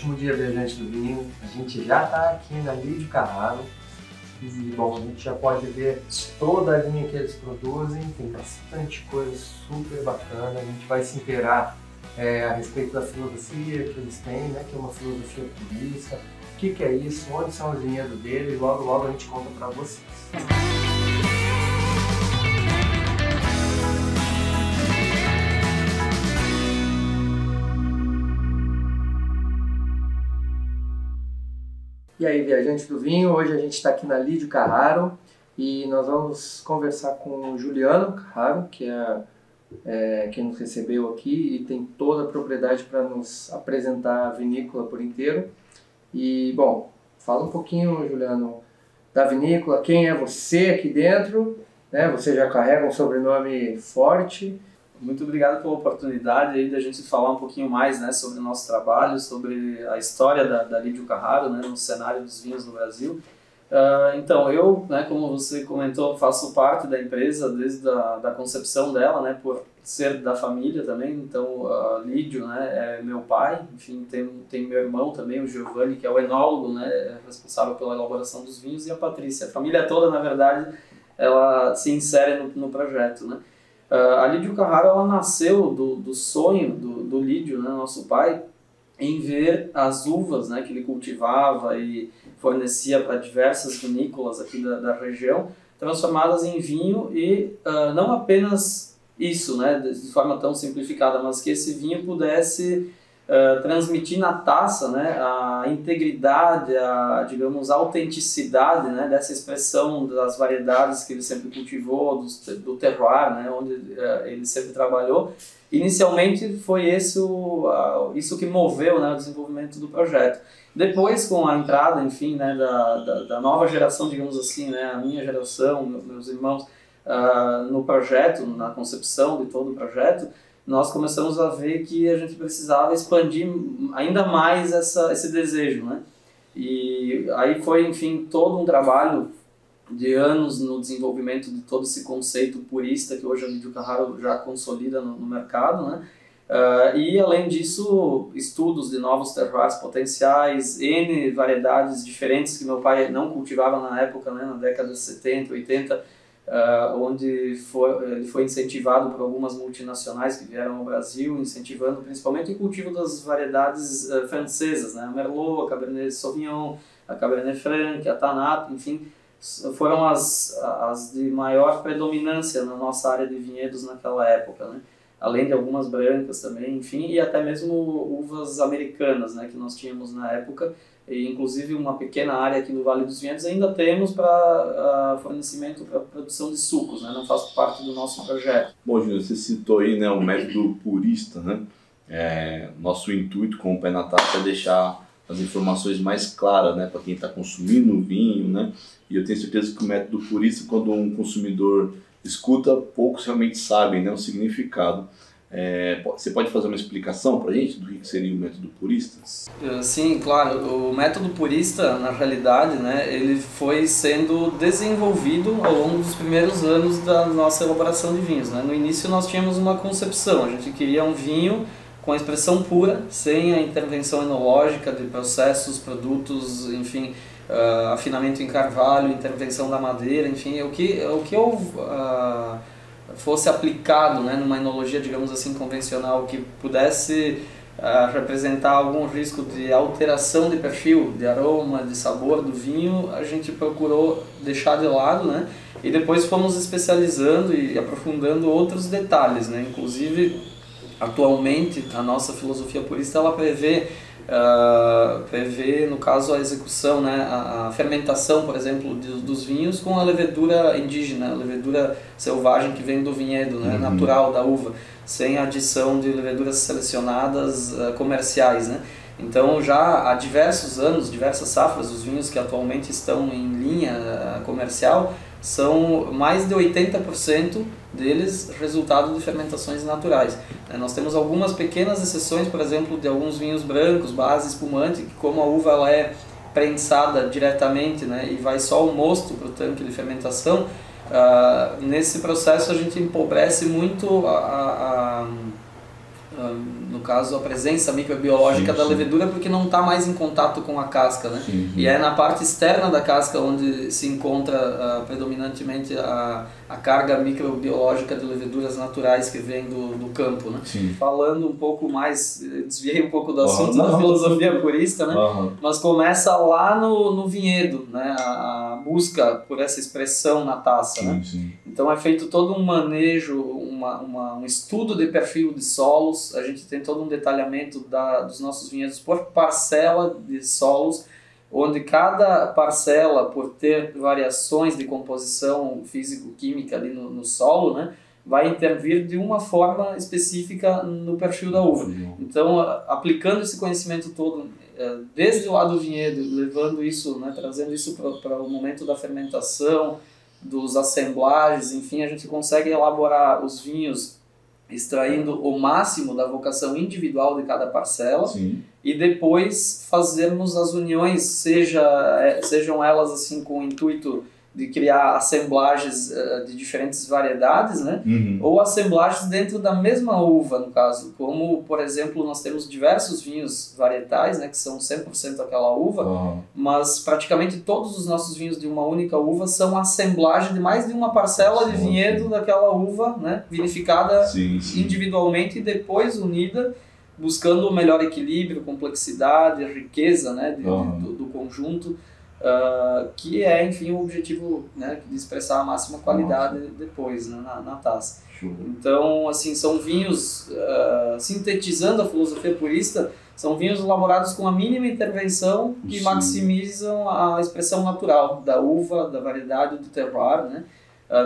ótimo dia, viajante do vinho. A gente já está aqui na Lídio Carraro e, bom, a gente já pode ver toda a linha que eles produzem. Tem bastante coisa super bacana. A gente vai se inteirar a respeito da filosofia que eles têm, né, que é uma filosofia purista. O que é isso? Onde são os vinhedos deles? Logo a gente conta para vocês. E aí, viajante do vinho, hoje a gente está aqui na Lídio Carraro e nós vamos conversar com o Juliano Carraro, que é quem nos recebeu aqui e tem toda a propriedade para nos apresentar a vinícola por inteiro. E, bom, fala um pouquinho, Juliano, da vinícola, quem é você aqui dentro, né? Você já carrega um sobrenome forte. Muito obrigado pela oportunidade aí de a gente falar um pouquinho mais, né, sobre o nosso trabalho, sobre a história da Lídio Carraro, né, no cenário dos vinhos no Brasil. Então, eu, né, como você comentou, faço parte da empresa desde a concepção dela, né, por ser da família também. Então, Lídio, né, é meu pai, enfim, tem meu irmão também, o Giovanni, que é o enólogo, né, é responsável pela elaboração dos vinhos, e a Patrícia. A família toda, na verdade, ela se insere no projeto, né. A Lídio Carraro, ela nasceu do sonho do Lídio, né, nosso pai, em ver as uvas, né, que ele cultivava e fornecia para diversas vinícolas aqui da região, transformadas em vinho e não apenas isso, né, de forma tão simplificada, mas que esse vinho pudesse transmitir na taça, né, a integridade, digamos, a autenticidade, né, dessa expressão das variedades que ele sempre cultivou, do terroir, né, onde ele sempre trabalhou. Inicialmente foi isso que moveu, né, o desenvolvimento do projeto. Depois, com a entrada, enfim, né, da nova geração, digamos assim, né, a minha geração, meus irmãos, no projeto, na concepção de todo o projeto, nós começamos a ver que a gente precisava expandir ainda mais esse desejo, né? E aí foi, enfim, todo um trabalho de anos no desenvolvimento de todo esse conceito purista que hoje a Lídio Carraro já consolida no mercado, né? E além disso, estudos de novos terroirs potenciais, N variedades diferentes que meu pai não cultivava na época, né, na década de 70, 80, onde ele foi incentivado por algumas multinacionais que vieram ao Brasil, incentivando principalmente o cultivo das variedades francesas, né? A Merlot, a Cabernet Sauvignon, a Cabernet Franc, a Tannat, enfim, foram as de maior predominância na nossa área de vinhedos naquela época, né? Além de algumas brancas também, enfim, e até mesmo uvas americanas, né, que nós tínhamos na época. E, inclusive, uma pequena área aqui no Vale dos Vinhedos ainda temos para fornecimento para produção de sucos, né? Não faz parte do nosso projeto. Bom, Júnior, você citou aí, né, o método purista, né? Nosso intuito com o Pé na Taça é deixar as informações mais claras, né, para quem está consumindo o vinho, né? E eu tenho certeza que o método purista, quando um consumidor escuta, poucos realmente sabem, né, o significado. Você pode fazer uma explicação para a gente do que seria o método purista? Sim, claro. O método purista, na realidade, né, ele foi sendo desenvolvido ao longo dos primeiros anos da nossa elaboração de vinhos, né? No início nós tínhamos uma concepção, a gente queria um vinho com a expressão pura, sem a intervenção enológica de processos, produtos, enfim, afinamento em carvalho, intervenção da madeira, enfim, o que fosse aplicado, né, numa enologia, digamos assim, convencional, que pudesse representar algum risco de alteração de perfil, de aroma, de sabor do vinho, a gente procurou deixar de lado, né, e depois fomos especializando e aprofundando outros detalhes, né, inclusive, atualmente, a nossa filosofia purista, ela prevê, no caso, a execução, né, a fermentação, por exemplo, dos vinhos com a levedura indígena, a levedura selvagem que vem do vinhedo, né, natural da uva, sem adição de leveduras selecionadas comerciais, né. Então, já há diversos anos, diversas safras, os vinhos que atualmente estão em linha comercial, são mais de 80% deles resultado de fermentações naturais. Nós temos algumas pequenas exceções, por exemplo, de alguns vinhos brancos, base espumante, que como a uva ela é prensada diretamente, né, e vai só o mosto para o tanque de fermentação, nesse processo a gente empobrece muito no caso, a presença microbiológica da levedura, porque não está mais em contato com a casca, né? E é na parte externa da casca onde se encontra predominantemente a carga microbiológica de leveduras naturais que vem do campo, né? Falando um pouco mais, desviei um pouco do assunto da filosofia purista, né? Mas começa lá no vinhedo, né? A busca por essa expressão na taça, né? Então é feito todo um manejo, um estudo de perfil de solos, a gente tem todo um detalhamento dos nossos vinhedos por parcela de solos, onde cada parcela, por ter variações de composição físico-química ali no solo, né, vai intervir de uma forma específica no perfil da uva. Então, aplicando esse conhecimento todo, desde o lado do vinhedo, levando isso, né, trazendo isso para o momento da fermentação, dos assemblagens, enfim, a gente consegue elaborar os vinhos extraindo o máximo da vocação individual de cada parcela. E depois fazermos as uniões, sejam elas assim com o intuito de criar assemblagens de diferentes variedades, né? Ou assemblagens dentro da mesma uva, no caso. Como, por exemplo, nós temos diversos vinhos varietais, né, que são 100% aquela uva, mas praticamente todos os nossos vinhos de uma única uva são assemblagem de mais de uma parcela de vinhedo daquela uva, né, vinificada individualmente e depois unida, buscando o melhor equilíbrio, complexidade, riqueza, né, do conjunto, que é, enfim, o objetivo, né, de expressar a máxima qualidade depois, né, na taça. Então, assim, são vinhos, sintetizando a filosofia purista, são vinhos elaborados com a mínima intervenção que maximizam a expressão natural da uva, da variedade, do terroir, né.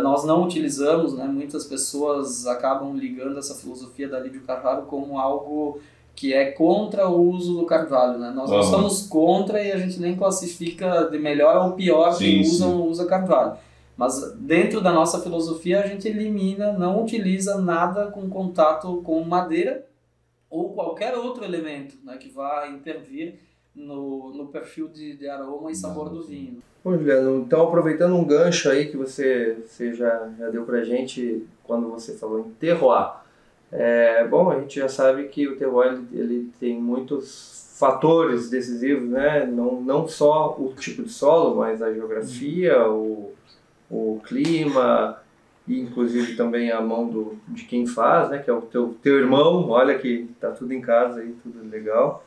Nós não utilizamos, né, muitas pessoas acabam ligando essa filosofia da Lídio Carraro como algo que é contra o uso do carvalho, né? Nós não somos contra e a gente nem classifica de melhor ou pior quem usa carvalho. Mas dentro da nossa filosofia a gente elimina, não utiliza nada com contato com madeira ou qualquer outro elemento, né, que vá intervir no perfil de aroma e sabor do vinho. Bom, Juliano, então aproveitando um gancho aí que você já deu pra gente quando você falou em terroir. Bom, a gente já sabe que o terroir ele tem muitos fatores decisivos, né? Não só o tipo de solo, mas a geografia, o clima e inclusive também a mão de quem faz, né? Que é o teu irmão, olha que tá tudo em casa aí, tudo legal.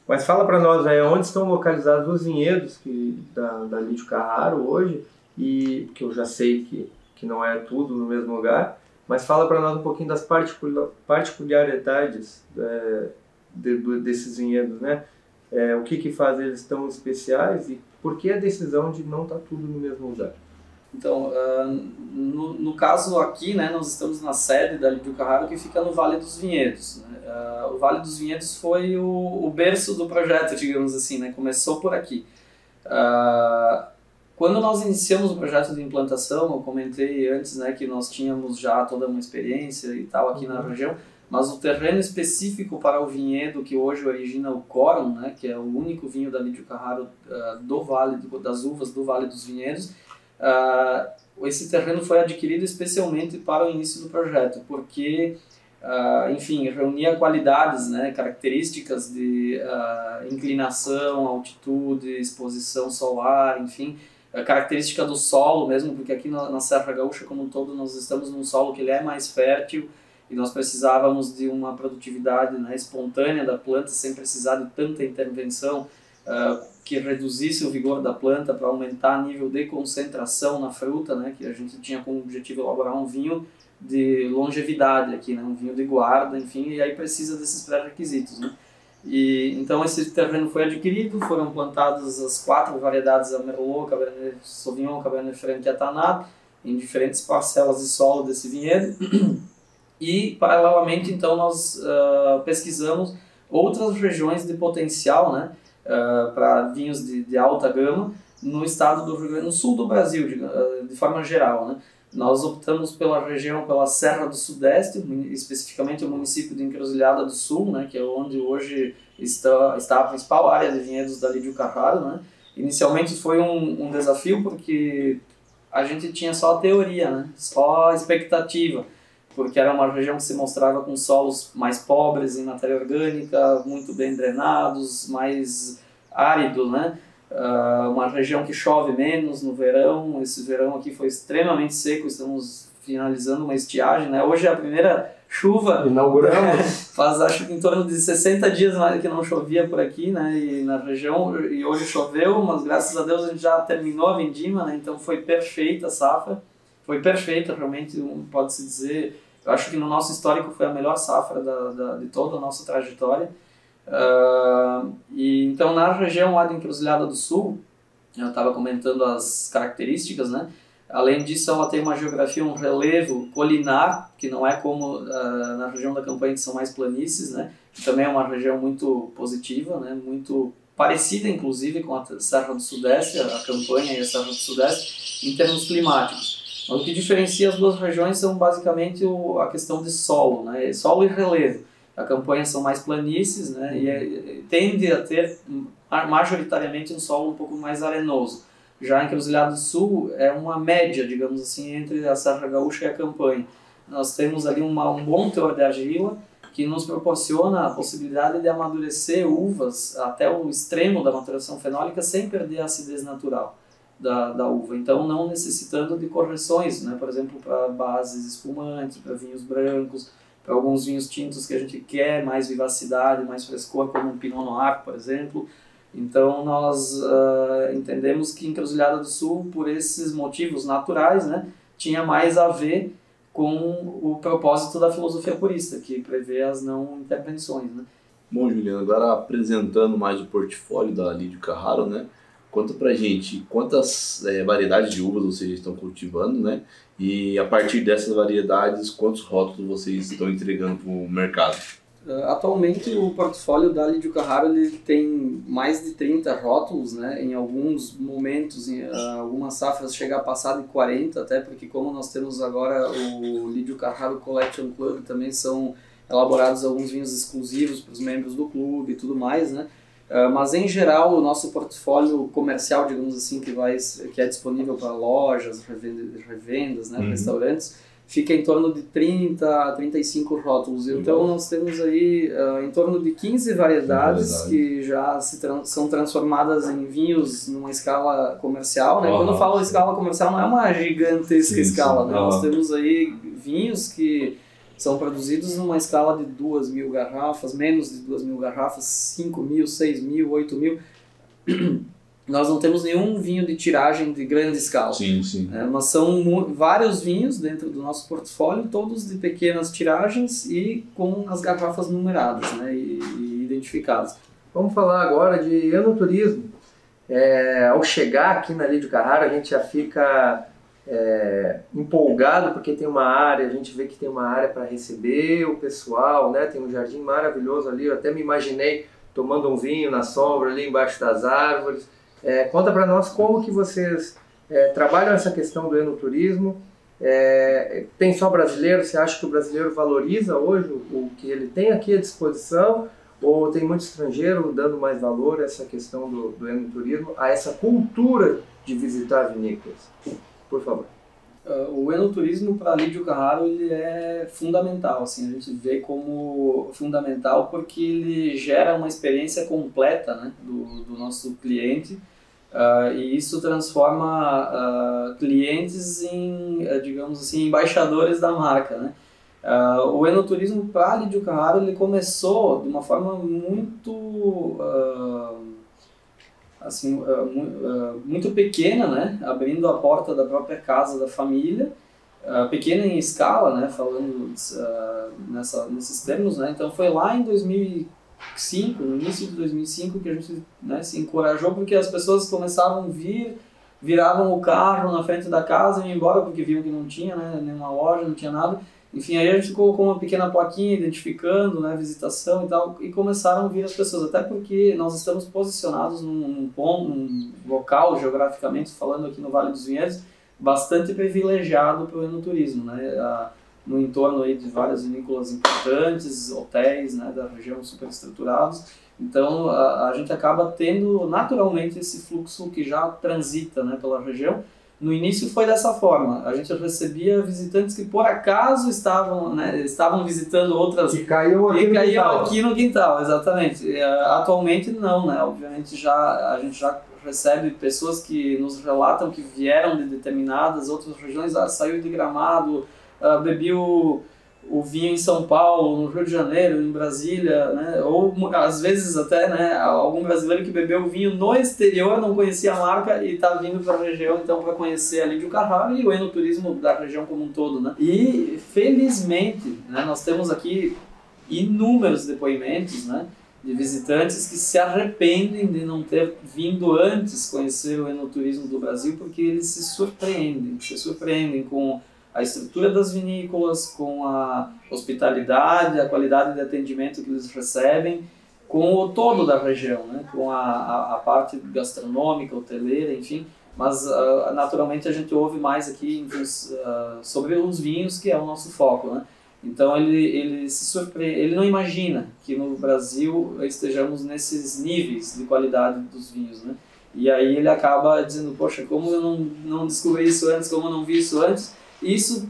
Mas fala para nós aí, onde estão localizados os vinhedos da Lídio Carraro hoje, e que eu já sei que não é tudo no mesmo lugar, mas fala para nós um pouquinho das particularidades desses vinhedos, né? O que faz eles tão especiais e por que a decisão de não estar tudo no mesmo lugar? Então, no caso aqui, né, nós estamos na sede da Lídio Carraro, que fica no Vale dos Vinhedos, né? O Vale dos Vinhedos foi o berço do projeto, digamos assim, né? Começou por aqui. Quando nós iniciamos o projeto de implantação, eu comentei antes, né, que nós tínhamos já toda uma experiência e tal aqui na região, mas o terreno específico para o vinhedo que hoje origina o Corum, né, que é o único vinho da Lídio Carraro do Vale, das uvas do Vale dos Vinhedos, esse terreno foi adquirido especialmente para o início do projeto, porque, enfim, reunia qualidades, né, características de inclinação, altitude, exposição solar, enfim, a característica do solo mesmo, porque aqui na Serra Gaúcha como um todo nós estamos num solo que ele é mais fértil e nós precisávamos de uma produtividade, né, espontânea da planta sem precisar de tanta intervenção que reduzisse o vigor da planta para aumentar o nível de concentração na fruta, né, que a gente tinha como objetivo elaborar um vinho de longevidade aqui, né, um vinho de guarda, enfim, e aí precisa desses pré-requisitos, né. E então esse terreno foi adquirido, foram plantadas as 4 variedades, a Merlot, Cabernet Sauvignon, Cabernet Franc e a Tannat, em diferentes parcelas de solo desse vinhedo. E paralelamente então nós pesquisamos outras regiões de potencial, né, para vinhos de alta gama no estado do Rio Grande do Sul do Brasil, de forma geral, né. Nós optamos pela região, pela Serra do Sudeste, especificamente o município de Encruzilhada do Sul, né, que é onde hoje está a principal área de vinhedos da Lídio Carraro, né. Inicialmente foi um desafio porque a gente tinha só a teoria, né, só a expectativa. porque era uma região que se mostrava com solos mais pobres em matéria orgânica, muito bem drenados, mais árido, né? Uma região que chove menos no verão. Esse verão aqui foi extremamente seco, estamos finalizando uma estiagem, né? Hoje é a primeira chuva, inauguramos, faz acho que em torno de 60 dias mais que não chovia por aqui, né? E na região, e hoje choveu, mas graças a Deus a gente já terminou a vindima, né? Então foi perfeita a safra, foi perfeita realmente, pode-se dizer. Eu acho que no nosso histórico foi a melhor safra de toda a nossa trajetória. E então na região lá de Encruzilhada do Sul, eu estava comentando as características, né? Além disso, ela tem uma geografia, um relevo colinar, que não é como na região da Campanha, que são mais planícies, né? Que também é uma região muito positiva, né? Muito parecida, inclusive, com a Serra do Sudeste, a Campanha e a Serra do Sudeste, em termos climáticos. Mas o que diferencia as duas regiões são basicamente a questão de solo, né? Solo e relevo. A Campanha são mais planícies, né? E tende a ter majoritariamente um solo um pouco mais arenoso. Já a Encruzilhada do Sul é uma média, digamos assim, entre a Serra Gaúcha e a Campanha. Nós temos ali um bom teor de argila que nos proporciona a possibilidade de amadurecer uvas até o extremo da maturação fenólica sem perder a acidez natural da uva. Então, não necessitando de correções, né? Por exemplo, para bases espumantes, para vinhos brancos, para alguns vinhos tintos que a gente quer mais vivacidade, mais frescor, como um Pinot Noir, por exemplo. Então, nós entendemos que Encruzilhada do Sul, por esses motivos naturais, né, tinha mais a ver com o propósito da filosofia purista, que prevê as não intervenções, né? Bom, Juliano, agora apresentando mais o portfólio da Lídio Carraro, né? Conta pra gente quantas variedades de uvas vocês estão cultivando, né? E a partir dessas variedades, quantos rótulos vocês estão entregando para o mercado? Atualmente o portfólio da Lídio Carraro ele tem mais de 30 rótulos, né? Em alguns momentos, em algumas safras chega a passar de 40, até porque como nós temos agora o Lídio Carraro Collection Club, também são elaborados alguns vinhos exclusivos para os membros do clube e tudo mais, né? Mas em geral o nosso portfólio comercial, digamos assim, que é disponível para lojas, revendas, né? Restaurantes, fica em torno de 30 a 35 rótulos. Então nós temos aí em torno de 15 variedades que já são transformadas em vinhos numa escala comercial, né? Quando eu falo escala comercial, não é uma gigantesca escala, né? Nós temos aí vinhos que são produzidos numa escala de 2.000 garrafas, menos de 2.000 garrafas, 5.000, 6.000, 8.000. Nós não temos nenhum vinho de tiragem de grande escala. Sim, sim. Mas são vários vinhos dentro do nosso portfólio, todos de pequenas tiragens e com as garrafas numeradas, né, e identificadas. Vamos falar agora de enoturismo. Ao chegar aqui na Lídio Carraro, a gente já fica empolgado porque tem uma área, a gente vê que tem uma área para receber o pessoal, né? Tem um jardim maravilhoso ali, eu até me imaginei tomando um vinho na sombra ali embaixo das árvores. Conta para nós como que vocês trabalham essa questão do enoturismo. Tem só brasileiro? Você acha que o brasileiro valoriza hoje o que ele tem aqui à disposição? Ou tem muito estrangeiro dando mais valor a essa questão do enoturismo, a essa cultura de visitar vinícolas? Por favor. O enoturismo para Lídio Carraro ele é fundamental, assim, a gente vê como fundamental porque ele gera uma experiência completa, né, do nosso cliente, e isso transforma clientes em, digamos assim, embaixadores da marca, né? O enoturismo para Lídio Carraro ele começou de uma forma muito muito pequena, né, abrindo a porta da própria casa da família, pequena em escala, né, falando nesses termos, né. Então foi lá em 2005, no início de 2005, que a gente, né, se encorajou porque as pessoas começavam a viravam o carro na frente da casa e iam embora porque viam que não tinha, né, nenhuma loja, não tinha nada. Enfim, aí a gente colocou uma pequena plaquinha identificando, né, visitação e tal, e começaram a vir as pessoas, até porque nós estamos posicionados num local, geograficamente falando aqui no Vale dos Vinhedos, bastante privilegiado para o enoturismo, né, no entorno aí de várias vinícolas importantes, hotéis, né, da região superestruturados. Então a gente acaba tendo naturalmente esse fluxo que já transita, né, pela região. No início foi dessa forma, a gente recebia visitantes que por acaso estavam visitando outras... E caíam aqui no quintal, exatamente. Atualmente não, né? Obviamente a gente já recebe pessoas que nos relatam que vieram de determinadas outras regiões, saiu de Gramado, bebi o vinho em São Paulo, no Rio de Janeiro, em Brasília, né? Ou às vezes até, né, algum brasileiro que bebeu o vinho no exterior, não conhecia a marca e está vindo para a região então para conhecer a Lídio Carraro e o enoturismo da região como um todo, né? E felizmente, né, nós temos aqui inúmeros depoimentos, né, de visitantes que se arrependem de não ter vindo antes conhecer o enoturismo do Brasil, porque eles se surpreendem com a estrutura das vinícolas, com a hospitalidade, a qualidade de atendimento que eles recebem, com o todo da região, né? Com a parte gastronômica, hoteleira, enfim. Mas, naturalmente, a gente ouve mais aqui sobre os vinhos, que é o nosso foco, né? Então, ele não imagina que no Brasil estejamos nesses níveis de qualidade dos vinhos, né? E aí ele acaba dizendo, poxa, como eu não descobri isso antes, como eu não vi isso antes. Isso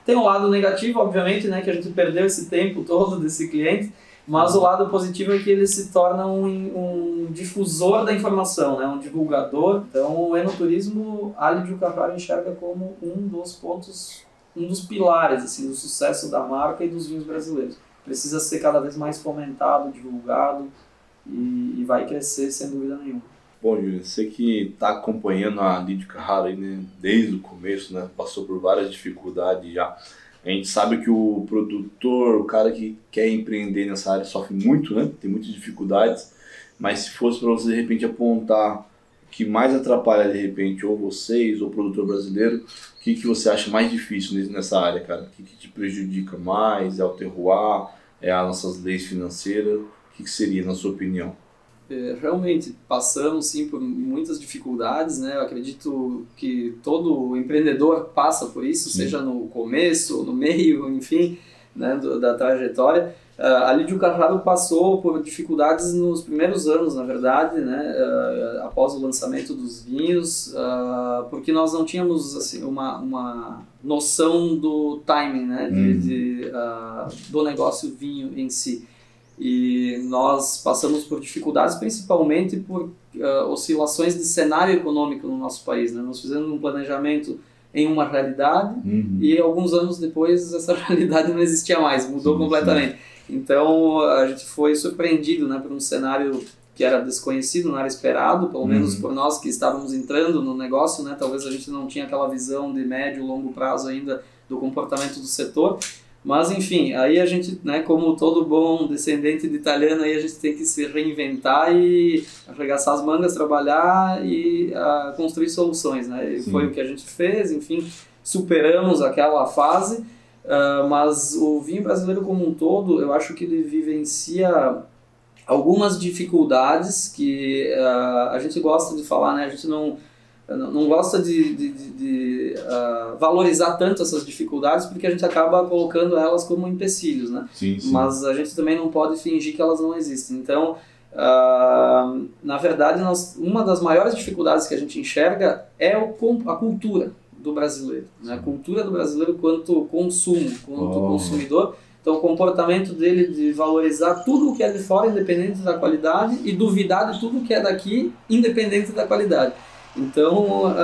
tem um lado negativo, obviamente, né, que a gente perdeu esse tempo todo desse cliente, mas o lado positivo é que ele se torna um difusor da informação, né, um divulgador. Então, o enoturismo, a Lídio Carraro enxerga como um dos pontos, um dos pilares assim, do sucesso da marca e dos vinhos brasileiros. Precisa ser cada vez mais fomentado, divulgado e vai crescer sem dúvida nenhuma. Bom, Júlio, você que está acompanhando a Lídio Carraro aí, né, desde o começo, né, passou por várias dificuldades já. A gente sabe que o produtor, o cara que quer empreender nessa área sofre muito, né, tem muitas dificuldades, mas se fosse para você de repente apontar o que mais atrapalha de repente ou vocês ou o produtor brasileiro, o que você acha mais difícil nessa área, cara? O que te prejudica mais? É o terroir? É as nossas leis financeiras? O que seria, na sua opinião? Realmente passamos sim por muitas dificuldades, né? Eu acredito que todo empreendedor passa por isso, sim, seja no começo, no meio, enfim, né, da trajetória. A Lídio Carraro passou por dificuldades nos primeiros anos, na verdade, né, após o lançamento dos vinhos, porque nós não tínhamos assim, uma noção do timing, né, do negócio vinho em si. E nós passamos por dificuldades principalmente por oscilações de cenário econômico no nosso país, né? Nós fizemos um planejamento em uma realidade e alguns anos depois essa realidade não existia mais, mudou completamente. Então a gente foi surpreendido, né, por um cenário que era desconhecido, não era esperado, pelo menos por nós que estávamos entrando no negócio, né? Talvez a gente não tinha aquela visão de médio e longo prazo ainda do comportamento do setor. Mas, enfim, aí a gente, né, como todo bom descendente de italiano, aí a gente tem que se reinventar e arregaçar as mangas, trabalhar e construir soluções, né? E foi o que a gente fez, enfim, superamos aquela fase, mas o vinho brasileiro como um todo, eu acho que ele vivencia algumas dificuldades que a gente gosta de falar, né? A gente não gosta de valorizar tanto essas dificuldades porque a gente acaba colocando elas como empecilhos, né? Sim. Mas a gente também não pode fingir que elas não existem. Então, na verdade, uma das maiores dificuldades que a gente enxerga é a cultura do brasileiro, né? A cultura do brasileiro quanto consumo, quanto consumidor. Então, o comportamento dele de valorizar tudo o que é de fora, independente da qualidade, e duvidar de tudo que é daqui, independente da qualidade. Então,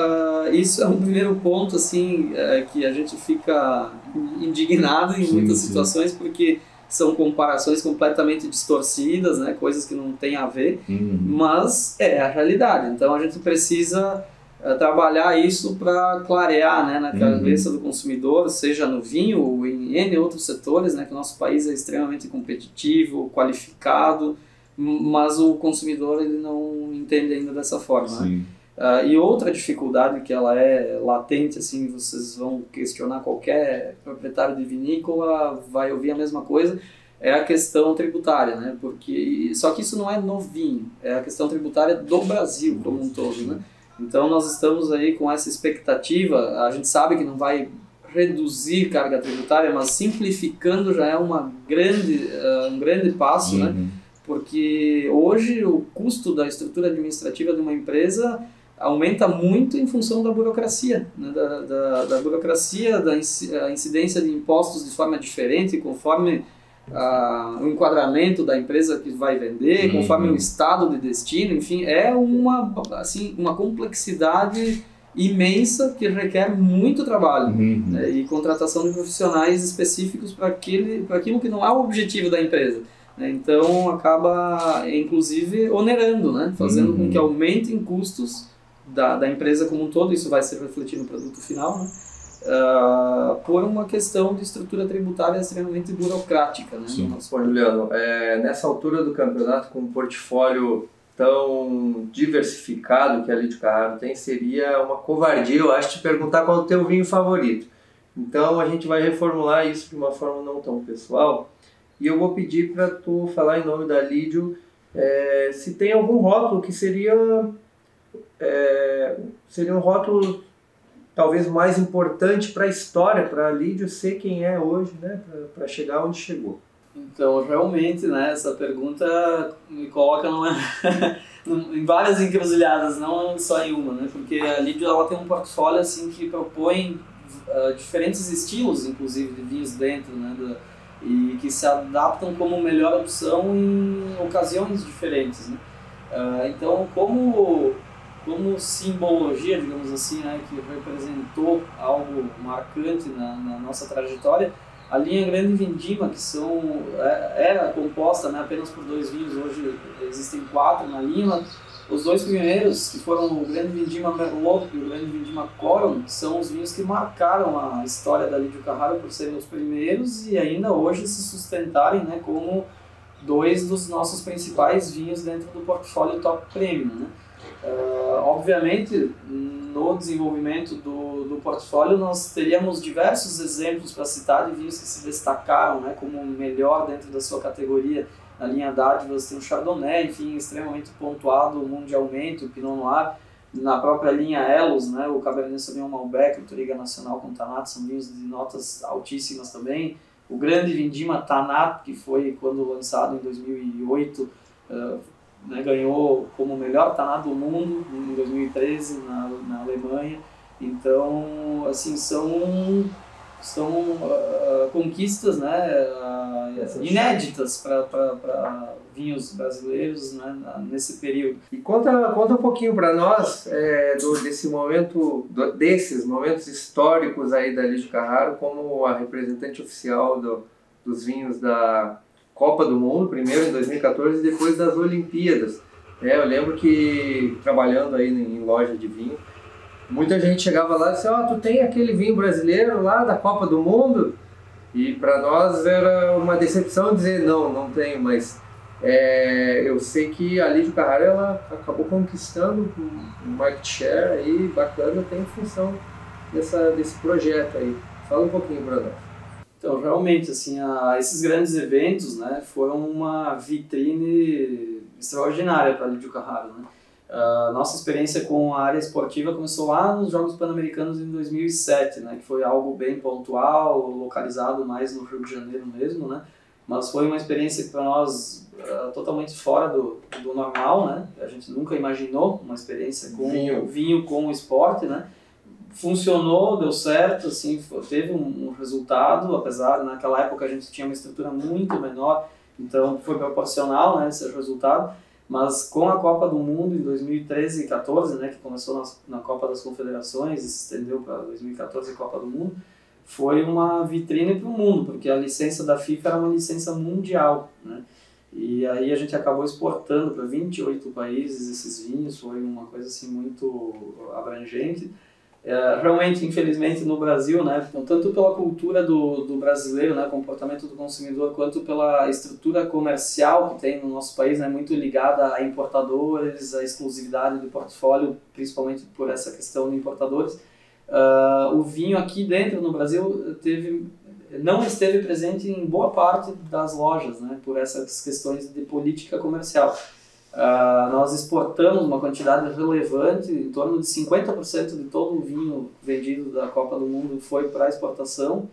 isso é um primeiro ponto assim, que a gente fica indignado em muitas situações, porque são comparações completamente distorcidas, né, coisas que não têm a ver, mas é a realidade. Então, a gente precisa trabalhar isso para clarear, né, na cabeça do consumidor, seja no vinho ou em N outros setores, né, que o nosso país é extremamente competitivo, qualificado, mas o consumidor ele não entende ainda dessa forma, né? E outra dificuldade que ela é latente, assim, vocês vão questionar qualquer proprietário de vinícola, vai ouvir a mesma coisa, é a questão tributária, né? Só que isso não é no vinho, é a questão tributária do Brasil como um todo, né? Então nós estamos aí com essa expectativa, a gente sabe que não vai reduzir carga tributária, mas simplificando já é um grande passo, né? Porque hoje o custo da estrutura administrativa de uma empresa aumenta muito em função da burocracia, né? da burocracia, da incidência de impostos de forma diferente, conforme o enquadramento da empresa que vai vender, conforme o estado de destino, enfim, é uma complexidade imensa que requer muito trabalho, né? E contratação de profissionais específicos para aquilo que não é o objetivo da empresa. Então acaba inclusive onerando, né? Fazendo com que aumentem custos da empresa como um todo, isso vai se refletir no produto final, né? Por uma questão de estrutura tributária extremamente burocrática, né? Bom, Juliano, nessa altura do campeonato, com um portfólio tão diversificado que a Lídio Carraro tem, seria uma covardia, eu acho, te perguntar qual é o teu vinho favorito. Então a gente vai reformular isso de uma forma não tão pessoal, e eu vou pedir para tu falar em nome da Lídio se tem algum rótulo que seria um rótulo talvez mais importante para a história, para a Lídio ser quem é hoje, né, para chegar onde chegou. Então, realmente, né, essa pergunta me coloca em várias encruzilhadas, não só em uma, né, porque a Lídio ela tem um portfólio assim, que propõe diferentes estilos, inclusive, de vinhos dentro, né, e que se adaptam como melhor opção em ocasiões diferentes, né. Então, como simbologia, digamos assim, né, que representou algo marcante na nossa trajetória, a linha Grande Vindima, que era composta, né, apenas por 2 vinhos, hoje existem 4 na linha. Os 2 primeiros, que foram o Grande Vindima Merlot e o Grande Vindima Coron, são os vinhos que marcaram a história da Lídio Carraro por serem os primeiros e ainda hoje se sustentarem, né, como 2 dos nossos principais vinhos dentro do portfólio Top Premium, né? Obviamente, no desenvolvimento do portfólio, nós teríamos diversos exemplos para citar de vinhos que se destacaram, né, como melhor dentro da sua categoria. Na linha Dádivas tem o Chardonnay, enfim, extremamente pontuado mundialmente, o Pinot Noir. Na própria linha Elos, né, o Cabernet Sauvignon Malbec, o Touriga Nacional com Tanat, são vinhos de notas altíssimas também. O Grande Vindima Tanat, que foi quando lançado em 2008, né, ganhou como melhor Tanat do mundo em 2013 na Alemanha. Então, assim, são conquistas, né, inéditas para vinhos brasileiros, né, nesse período. E conta um pouquinho para nós desses momentos históricos aí da Lídio Carraro como a representante oficial dos vinhos da Copa do Mundo, primeiro em 2014 e depois das Olimpíadas. Eu lembro que trabalhando aí em loja de vinho, muita gente chegava lá e disse, tu tem aquele vinho brasileiro lá da Copa do Mundo? E para nós era uma decepção dizer, não tenho, mas eu sei que a Lídio Carraro ela acabou conquistando um market share aí bacana, tem em função desse projeto aí. Fala um pouquinho para nós. Então, realmente, assim, esses grandes eventos, né, foram uma vitrine extraordinária para a Lídio Carraro, né? Nossa experiência com a área esportiva começou lá nos Jogos Pan-Americanos em 2007, né, que foi algo bem pontual, localizado mais no Rio de Janeiro mesmo, né, mas foi uma experiência que para nós totalmente fora do normal, né, a gente nunca imaginou uma experiência com vinho com o esporte, né. Funcionou, deu certo, assim, teve um resultado, apesar naquela época a gente tinha uma estrutura muito menor, então foi proporcional, né, esse resultado. Mas com a Copa do Mundo em 2013 e 2014, né, que começou na Copa das Confederações e se estendeu para 2014 Copa do Mundo, foi uma vitrine para o mundo, porque a licença da FIFA era uma licença mundial, né? E aí a gente acabou exportando para 28 países esses vinhos, foi uma coisa assim muito abrangente. Realmente, infelizmente, no Brasil, né, tanto pela cultura do brasileiro, né, comportamento do consumidor, quanto pela estrutura comercial que tem no nosso país, né, muito ligada a importadores, a exclusividade do portfólio, principalmente por essa questão de importadores, o vinho aqui dentro no Brasil não esteve presente em boa parte das lojas, né, por essas questões de política comercial. Nós exportamos uma quantidade relevante, em torno de 50% de todo o vinho vendido da Copa do Mundo foi para exportação.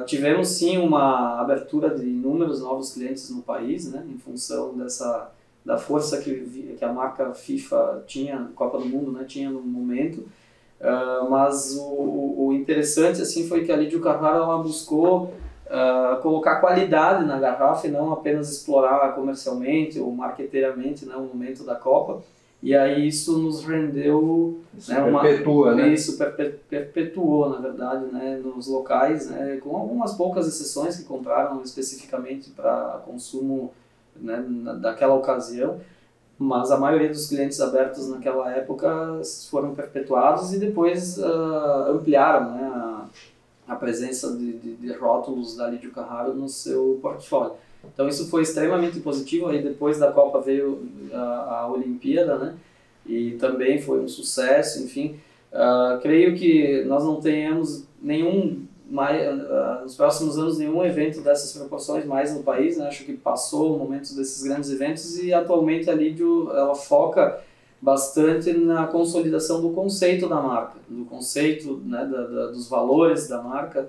Tivemos sim uma abertura de inúmeros novos clientes no país, né, em função da força que a marca FIFA tinha, Copa do Mundo, né, tinha no momento. Mas o interessante assim foi que a Lídio Carraro ela buscou colocar qualidade na garrafa e não apenas explorar comercialmente ou marqueteiramente, né, o momento da Copa. E aí isso nos rendeu... Isso, né, perpetua, né? Isso perpetuou, na verdade, né, nos locais, né, com algumas poucas exceções que compraram especificamente para consumo, né, daquela ocasião. Mas a maioria dos clientes abertos naquela época foram perpetuados e depois ampliaram, né, a presença de rótulos da Lídio Carraro no seu portfólio. Então isso foi extremamente positivo. Aí depois da Copa veio a Olimpíada, né, e também foi um sucesso. Enfim, creio que nós não tenhamos nos próximos anos nenhum evento dessas proporções mais no país, né? Acho que passou o momento desses grandes eventos e atualmente a Lídio ela foca bastante na consolidação do conceito da marca, do conceito, né, dos valores da marca,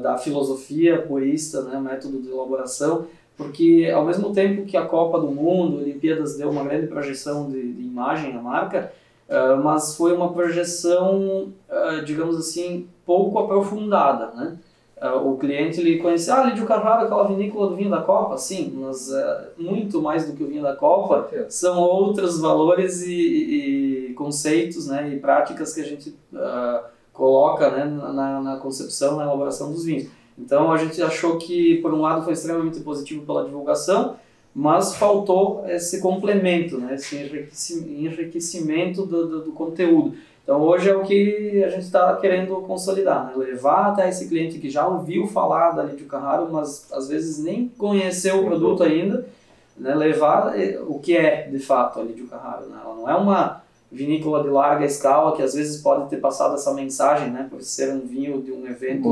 da filosofia purista, né, método de elaboração, porque ao mesmo tempo que a Copa do Mundo, Olimpíadas deu uma grande projeção de imagem à marca, mas foi uma projeção, digamos assim, pouco aprofundada, né? O cliente ele conhecia, Lídio Carraro, aquela vinícola do vinho da Copa, sim, mas muito mais do que o vinho da Copa, são outros valores e conceitos, né, e práticas que a gente coloca, né, na concepção, na elaboração dos vinhos. Então a gente achou que, por um lado, foi extremamente positivo pela divulgação, mas faltou esse complemento, né, esse enriquecimento do conteúdo. Então hoje é o que a gente está querendo consolidar, né? Levar até esse cliente que já ouviu falar da Lídio Carraro, mas às vezes nem conheceu o produto ainda, né? Levar o que é de fato a Lídio Carraro, né? Ela não é uma vinícola de larga escala que às vezes pode ter passado essa mensagem, né, por ser um vinho de um evento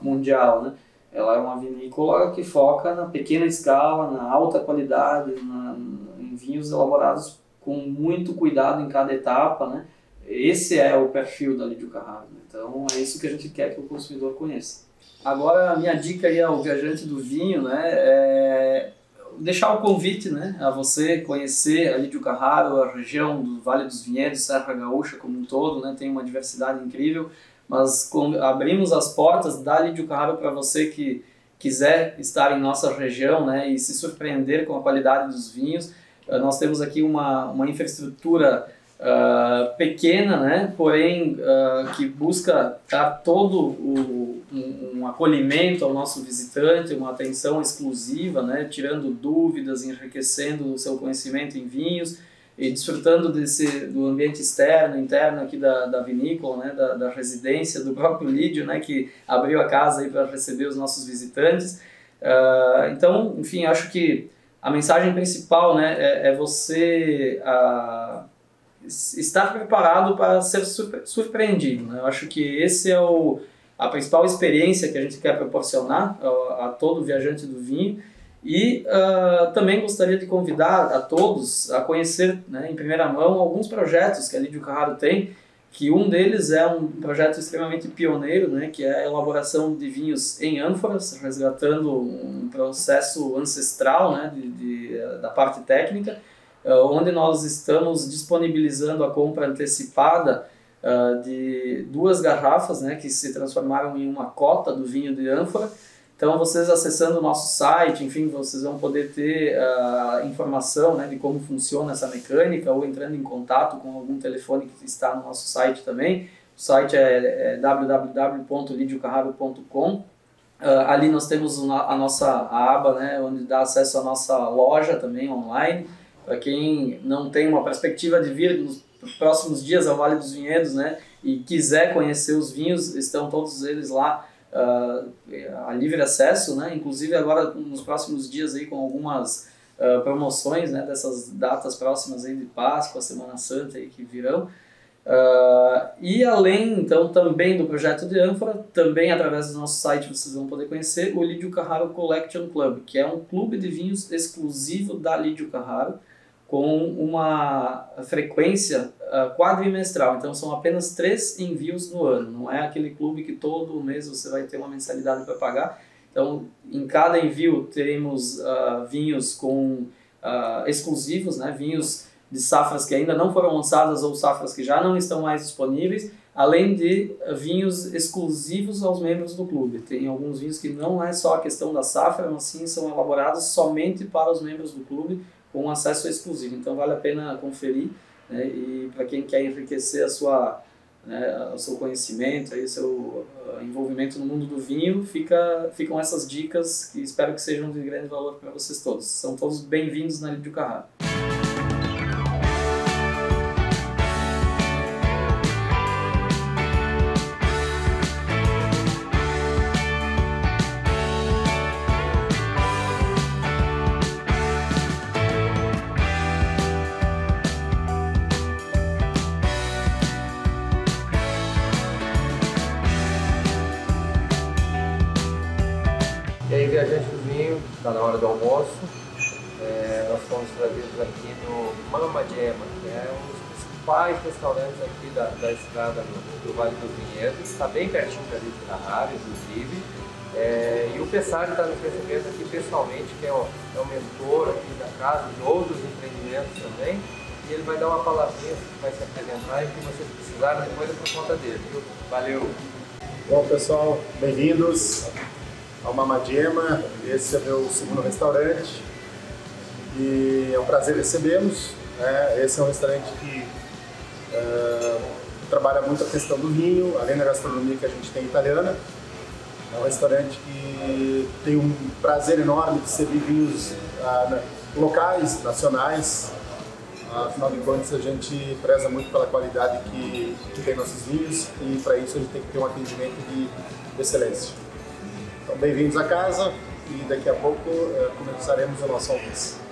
mundial, né? Ela é uma vinícola que foca na pequena escala, na alta qualidade, em vinhos elaborados com muito cuidado em cada etapa, né? Esse é o perfil da Lídio Carraro, né? Então é isso que a gente quer que o consumidor conheça. Agora a minha dica aí ao viajante do vinho, né, é deixar o convite, né, a você conhecer a Lídio Carraro, a região do Vale dos Vinhedos, Serra Gaúcha como um todo, né, tem uma diversidade incrível, mas abrimos as portas da Lídio Carraro para você que quiser estar em nossa região, né, e se surpreender com a qualidade dos vinhos. Nós temos aqui uma infraestrutura pequena, né, porém que busca dar todo um acolhimento ao nosso visitante, uma atenção exclusiva, né, tirando dúvidas, enriquecendo o seu conhecimento em vinhos e desfrutando do ambiente externo, interno aqui da vinícola, né, da residência do próprio Lídio, né, que abriu a casa aí para receber os nossos visitantes. Então, enfim, acho que a mensagem principal, né, é você estar preparado para ser surpreendido, né? Eu acho que esse é a principal experiência que a gente quer proporcionar a todo viajante do vinho e também gostaria de convidar a todos a conhecer, né, em primeira mão alguns projetos que a Lídio Carraro tem, que um deles é um projeto extremamente pioneiro, né, que é a elaboração de vinhos em ânforas, resgatando um processo ancestral, né, da parte técnica, onde nós estamos disponibilizando a compra antecipada de 2 garrafas, né, que se transformaram em uma cota do vinho de ânfora. Então, vocês acessando o nosso site, enfim, vocês vão poder ter informação, né, de como funciona essa mecânica ou entrando em contato com algum telefone que está no nosso site também. O site é www.lidiocarraro.com. Ali nós temos a nossa aba, né, onde dá acesso à nossa loja também online. Para quem não tem uma perspectiva de vir nos próximos dias ao Vale dos Vinhedos, né, e quiser conhecer os vinhos, estão todos eles lá a livre acesso, né, inclusive agora nos próximos dias aí com algumas promoções, né, dessas datas próximas aí de Páscoa, Semana Santa aí que virão. E além, então, também do projeto de ânfora, também através do nosso site vocês vão poder conhecer o Lídio Carraro Collection Club, que é um clube de vinhos exclusivo da Lídio Carraro, com uma frequência quadrimestral. Então são apenas 3 envios no ano, não é aquele clube que todo mês você vai ter uma mensalidade para pagar. Então em cada envio teremos vinhos com exclusivos, né, vinhos de safras que ainda não foram lançadas ou safras que já não estão mais disponíveis, além de vinhos exclusivos aos membros do clube. Tem alguns vinhos que não é só a questão da safra, mas sim são elaborados somente para os membros do clube, com acesso exclusivo. Então vale a pena conferir, né, e para quem quer enriquecer o seu conhecimento, aí, o seu envolvimento no mundo do vinho, ficam essas dicas que espero que sejam de grande valor para vocês todos. São todos bem-vindos na Lídio Carraro. E aí, viajante do vinho, está na hora do almoço. Nós fomos trazidos aqui no Mama Gemma, que é um dos principais restaurantes aqui da estrada do Vale dos Vinhedos. Está bem pertinho dali de Carrara, inclusive. E o Pessari está nos recebendo aqui pessoalmente, que é o mentor aqui da casa, de outros empreendimentos também. E ele vai dar uma palavrinha, vai se apresentar, e o que vocês precisarem depois é por conta dele, viu? Valeu! Bom, pessoal, bem-vindos ao Mama Gemma. Esse é meu segundo restaurante e é um prazer recebê-los. Esse é um restaurante que trabalha muito a questão do vinho, além da gastronomia que a gente tem italiana. É um restaurante que tem um prazer enorme de servir vinhos locais, nacionais. Afinal de contas, a gente preza muito pela qualidade que tem nossos vinhos e para isso a gente tem que ter um atendimento de excelência. Então, bem-vindos à casa e daqui a pouco começaremos o nosso almoço.